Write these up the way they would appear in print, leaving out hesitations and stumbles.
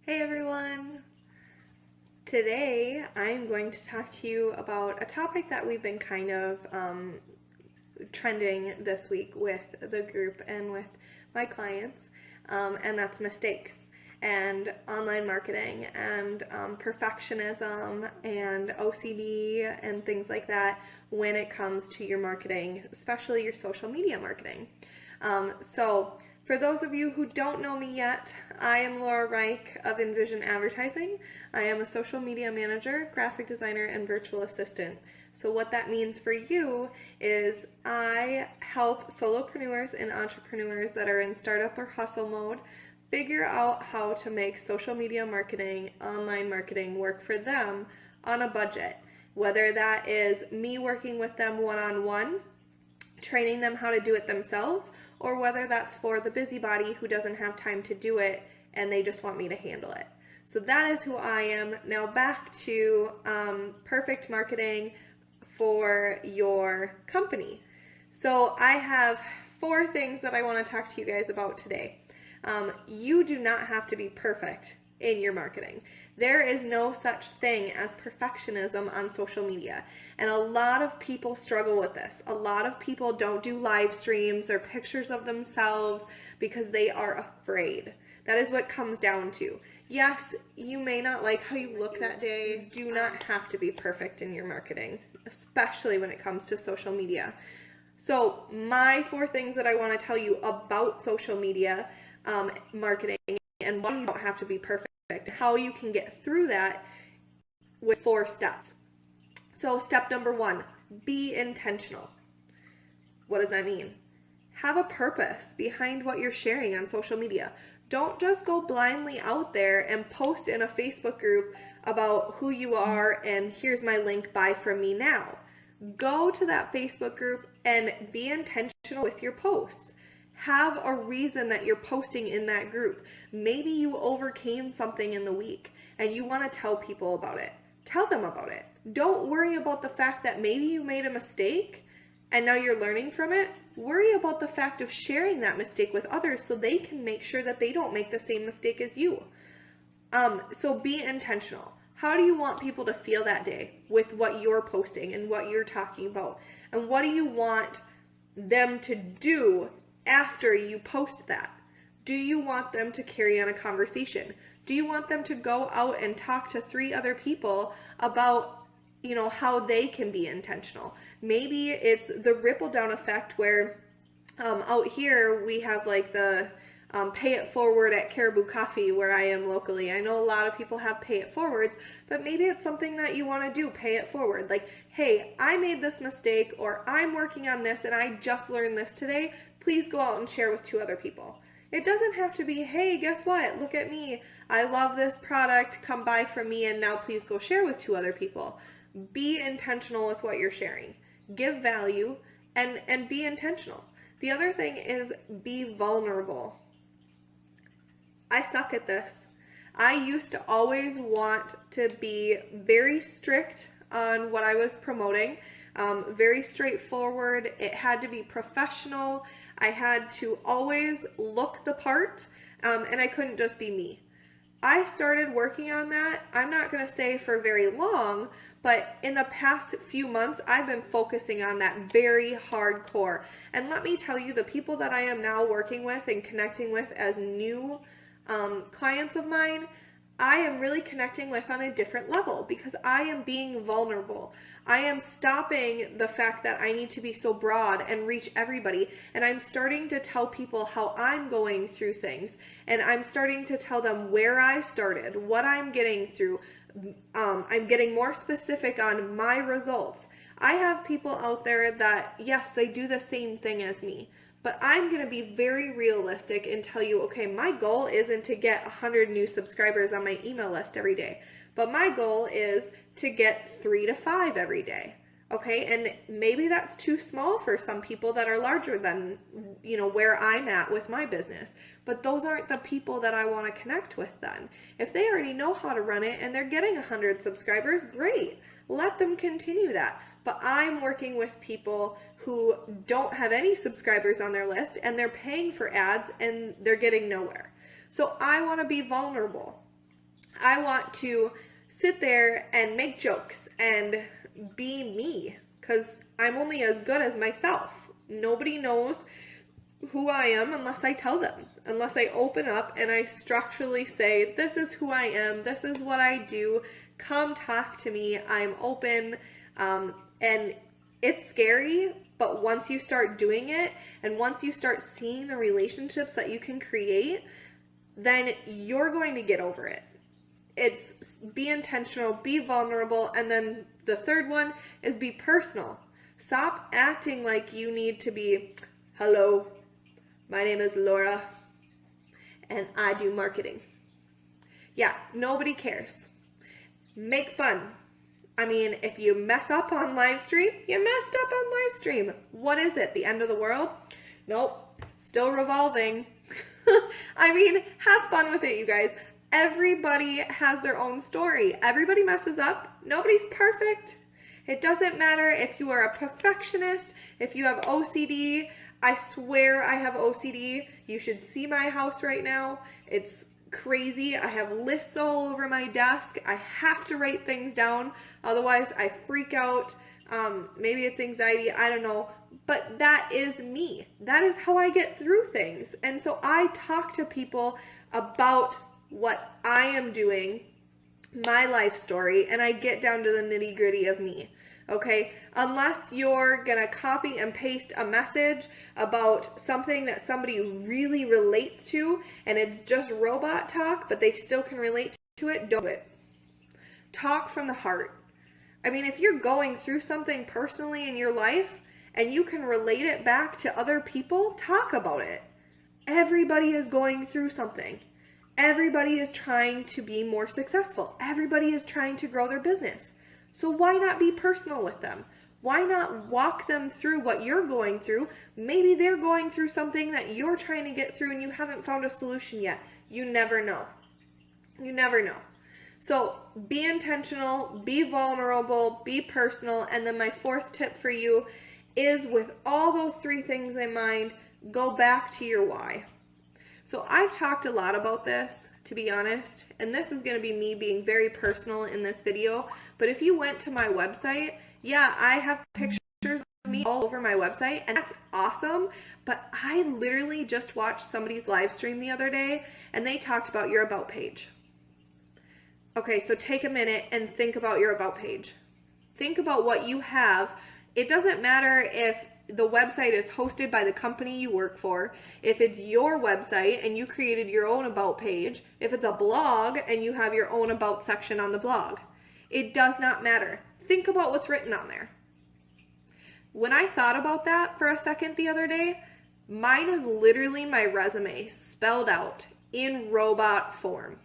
Hey everyone! Today I'm going to talk to you about a topic that we've been kind of trending this week with the group and with my clients, and that's mistakes and online marketing and perfectionism and OCD and things like that when it comes to your marketing, especially your social media marketing. So for those of you who don't know me yet, I am Laura Reich of Envision Advertising. I am a social media manager, graphic designer, and virtual assistant. So what that means for you is I help solopreneurs and entrepreneurs that are in startup or hustle mode figure out how to make social media marketing, online marketing work for them on a budget. Whether that is me working with them one-on-one, training them how to do it themselves, or whether that's for the busybody who doesn't have time to do it and they just want me to handle it. So that is who I am. Now back to perfect marketing for your company. So I have 4 things that I want to talk to you guys about today. You do not have to be perfect in your marketing. There is no such thing as perfectionism on social media. And a lot of people struggle with this. A lot of people don't do live streams or pictures of themselves because they are afraid. That is what it comes down to. Yes, you may not like how you look that day. Do not have to be perfect in your marketing, especially when it comes to social media. So my 4 things that I want to tell you about social media marketing and why you don't have to be perfect, how you can get through that with 4 steps. So step number 1, be intentional. What does that mean? Have a purpose behind what you're sharing on social media. Don't just go blindly out there and post in a Facebook group about who you are and here's my link, buy from me now. Go to that Facebook group and be intentional with your posts. Have a reason that you're posting in that group. Maybe you overcame something in the week and you want to tell people about it. Tell them about it. Don't worry about the fact that maybe you made a mistake and now you're learning from it. Worry about the fact of sharing that mistake with others so they can make sure that they don't make the same mistake as you. So be intentional. How do you want people to feel that day with what you're posting and what you're talking about? And what do you want them to do after you post that? Do you want them to carry on a conversation? Do you want them to go out and talk to 3 other people about, how they can be intentional? Maybe it's the ripple down effect where out here we have like the pay it forward at Caribou Coffee where I am locally. I know a lot of people have pay it forwards, but maybe it's something that you want to do, pay it forward. Like, hey, I made this mistake, or I'm working on this and I just learned this today. Please go out and share with 2 other people. It doesn't have to be, hey, guess what? Look at me. I love this product. Come buy from me and now please go share with 2 other people. Be intentional with what you're sharing. Give value and be intentional. The other thing is be vulnerable. I suck at this. I used to always want to be very strict on what I was promoting, very straightforward. It had to be professional. I had to always look the part, and I couldn't just be me. I started working on that. I'm not going to say for very long, but in the past few months, I've been focusing on that very hardcore. And let me tell you, the people that I am now working with and connecting with as new clients of mine, I am really connecting with on a different level because I am being vulnerable. I am stopping the fact that I need to be so broad and reach everybody, and I'm starting to tell people how I'm going through things, and I'm starting to tell them where I started, what I'm getting through. I'm getting more specific on my results. I have people out there that, yes, they do the same thing as me, but I'm going to be very realistic and tell you, okay, my goal isn't to get 100 new subscribers on my email list every day, but my goal is to get 3 to 5 every day. Okay, and maybe that's too small for some people that are larger than, where I'm at with my business. But those aren't the people that I want to connect with then. If they already know how to run it and they're getting 100 subscribers, great. Let them continue that. But I'm working with people who don't have any subscribers on their list and they're paying for ads and they're getting nowhere. So I want to be vulnerable. I want to sit there and make jokes and be me, because I'm only as good as myself. Nobody knows who I am unless I tell them, unless I open up and I structurally say, this is who I am, this is what I do, come talk to me, I'm open. And it's scary, but once you start doing it and once you start seeing the relationships that you can create, then you're going to get over it. It's be intentional, be vulnerable, and then the third one is be personal. Stop acting like you need to be, hello, my name is Laura, and I do marketing. Yeah, nobody cares. Make fun. I mean, if you mess up on live stream, you messed up on live stream. What is it? The end of the world? Nope. Still revolving. I mean, have fun with it, you guys. Everybody has their own story. Everybody messes up. Nobody's perfect. It doesn't matter if you are a perfectionist, if you have OCD. I swear I have OCD. You should see my house right now. It's crazy. I have lists all over my desk. I have to write things down. Otherwise, I freak out. Maybe it's anxiety. I don't know. But that is me. That is how I get through things. And so I talk to people about what I am doing, my life story, and I get down to the nitty-gritty of me. Okay, unless you're gonna copy and paste a message about something that somebody really relates to and it's just robot talk, but they still can relate to it, don't do it. Talk from the heart. I mean, if you're going through something personally in your life and you can relate it back to other people, talk about it. Everybody is going through something. Everybody is trying to be more successful. Everybody is trying to grow their business. So why not be personal with them? Why not walk them through what you're going through? Maybe they're going through something that you're trying to get through and you haven't found a solution yet. You never know. You never know. So be intentional, be vulnerable, be personal. And then my fourth tip for you is, with all those three things in mind, go back to your why. So I've talked a lot about this, to be honest, and this is going to be me being very personal in this video. But if you went to my website, yeah, I have pictures of me all over my website, and that's awesome. But I literally just watched somebody's live stream the other day, and they talked about your about page. Okay, so take a minute and think about your about page. Think about what you have. It doesn't matter if the website is hosted by the company you work for, if it's your website and you created your own about page, if it's a blog and you have your own about section on the blog. It does not matter. Think about what's written on there. When I thought about that for a second the other day, mine is literally my resume spelled out in robot form.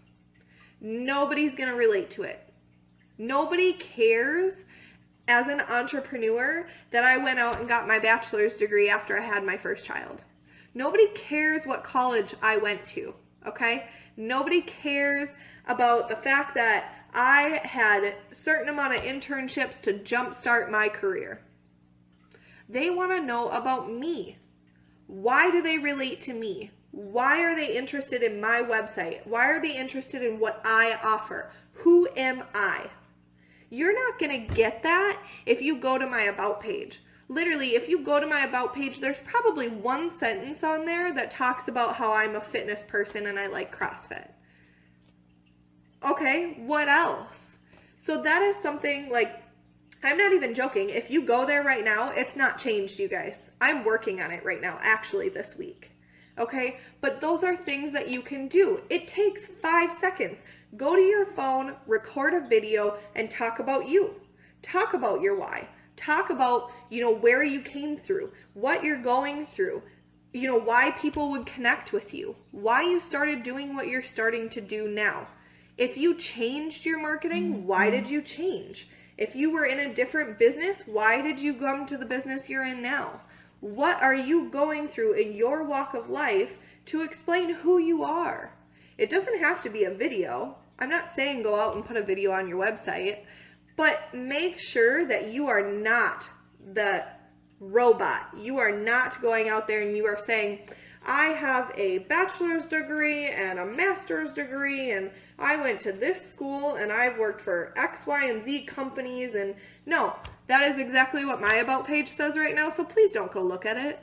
Nobody's going to relate to it. Nobody cares as an entrepreneur that I went out and got my bachelor's degree after I had my first child. Nobody cares what college I went to, okay? Nobody cares about the fact that I had a certain amount of internships to jumpstart my career. They want to know about me. Why do they relate to me? Why are they interested in my website? Why are they interested in what I offer? Who am I? You're not going to get that if you go to my about page. Literally, if you go to my about page, there's probably one sentence on there that talks about how I'm a fitness person and I like CrossFit. Okay, what else? So that is something, like, I'm not even joking. If you go there right now, it's not changed, you guys. I'm working on it right now, actually this week. Okay, but those are things that you can do. It takes 5 seconds. Go to your phone, record a video, and talk about you. Talk about your why. Talk about, where you came through, what you're going through, why people would connect with you, why you started doing what you're starting to do now. If you changed your marketing, why did you change? If you were in a different business, why did you come to the business you're in now? What are you going through in your walk of life to explain who you are? It doesn't have to be a video. I'm not saying go out and put a video on your website, but make sure that you are not the robot. You are not going out there and you are saying, I have a bachelor's degree and a master's degree, and I went to this school, and I've worked for X, Y, and Z companies, and no, that is exactly what my About page says right now, so please don't go look at it.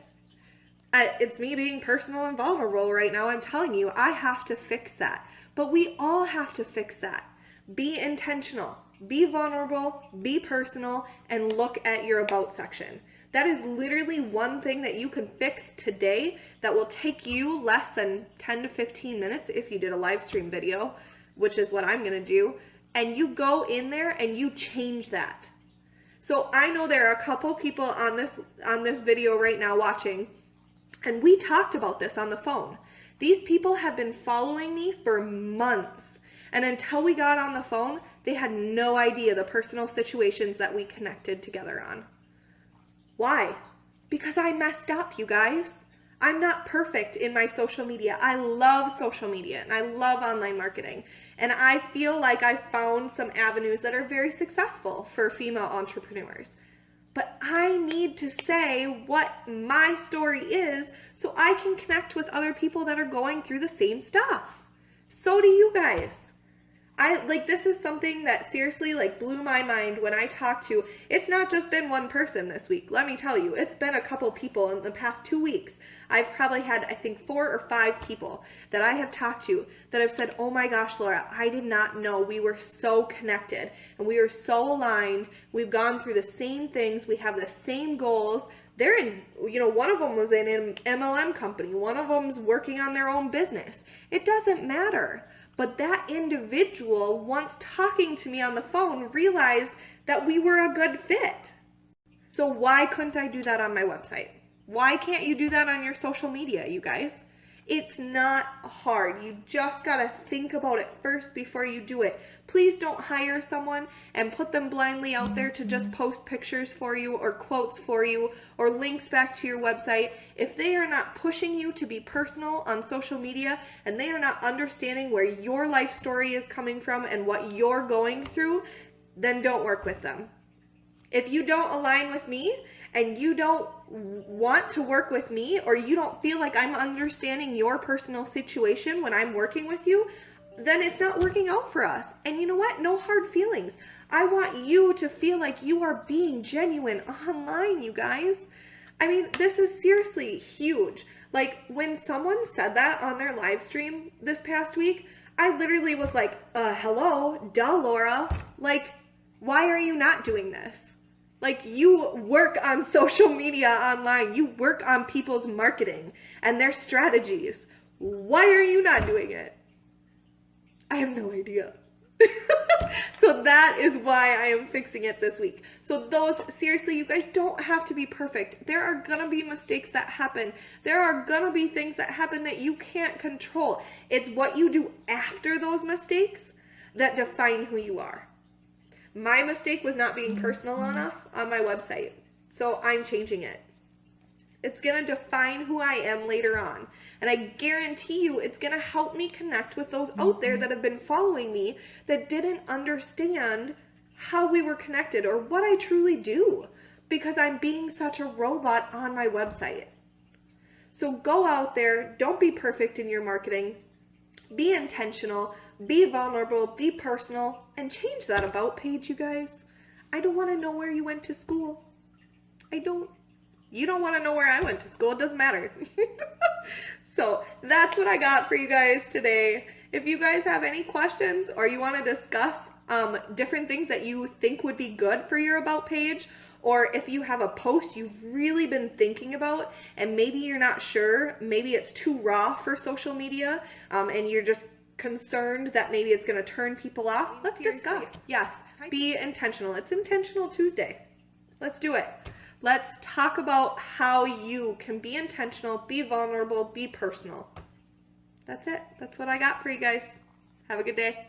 It's me being personal and vulnerable right now. I'm telling you, I have to fix that. But we all have to fix that. Be intentional, be vulnerable, be personal, and look at your About section. That is literally one thing that you can fix today that will take you less than 10 to 15 minutes if you did a live stream video, which is what I'm going to do. And you go in there and you change that. So I know there are a couple people on this video right now watching, and we talked about this on the phone. These people have been following me for months. And until we got on the phone, they had no idea the personal situations that we connected together on. Why? Because I messed up, you guys. I'm not perfect in my social media. I love social media and I love online marketing. And I feel like I found some avenues that are very successful for female entrepreneurs. But I need to say what my story is so I can connect with other people that are going through the same stuff. So do you guys. This is something that seriously blew my mind when I talked to, it's not just been one person this week. Let me tell you, it's been a couple people in the past 2 weeks. I've probably had, I think, 4 or 5 people that I have talked to that have said, oh my gosh, Laura, I did not know we were so connected and we are so aligned. We've gone through the same things. We have the same goals. They're in, one of them was in an MLM company. One of them's working on their own business. It doesn't matter. But that individual, once talking to me on the phone, realized that we were a good fit. So why couldn't I do that on my website? Why can't you do that on your social media, you guys? It's not hard. You just gotta think about it first before you do it. Please don't hire someone and put them blindly out there to just post pictures for you or quotes for you or links back to your website. If they are not pushing you to be personal on social media and they are not understanding where your life story is coming from and what you're going through, then don't work with them. If you don't align with me and you don't want to work with me or you don't feel like I'm understanding your personal situation when I'm working with you, then it's not working out for us. And you know what? No hard feelings. I want you to feel like you are being genuine online, you guys. I mean, this is seriously huge. When someone said that on their live stream this past week, I literally was like, hello, duh, Laura. Why are you not doing this? You work on social media online. You work on people's marketing and their strategies. Why are you not doing it? I have no idea. So that is why I am fixing it this week. So seriously, you guys don't have to be perfect. There are gonna be mistakes that happen. There are gonna be things that happen that you can't control. It's what you do after those mistakes that define who you are. My mistake was not being personal enough on my website, so I'm changing it. It's going to define who I am later on, and I guarantee you it's going to help me connect with those out there that have been following me that didn't understand how we were connected or what I truly do because I'm being such a robot on my website. So go out there, don't be perfect in your marketing, be intentional, be vulnerable, be personal, and change that About page, you guys. I don't want to know where you went to school. I don't. You don't want to know where I went to school. It doesn't matter. So that's what I got for you guys today. If you guys have any questions or you want to discuss different things that you think would be good for your About page, or if you have a post you've really been thinking about and maybe you're not sure, maybe it's too raw for social media and you're just concerned that maybe it's going to turn people off, let's discuss. Yes, be intentional. It's Intentional Tuesday. Let's do it. Let's talk about how you can be intentional, be vulnerable, be personal. That's it. That's what I got for you guys. Have a good day.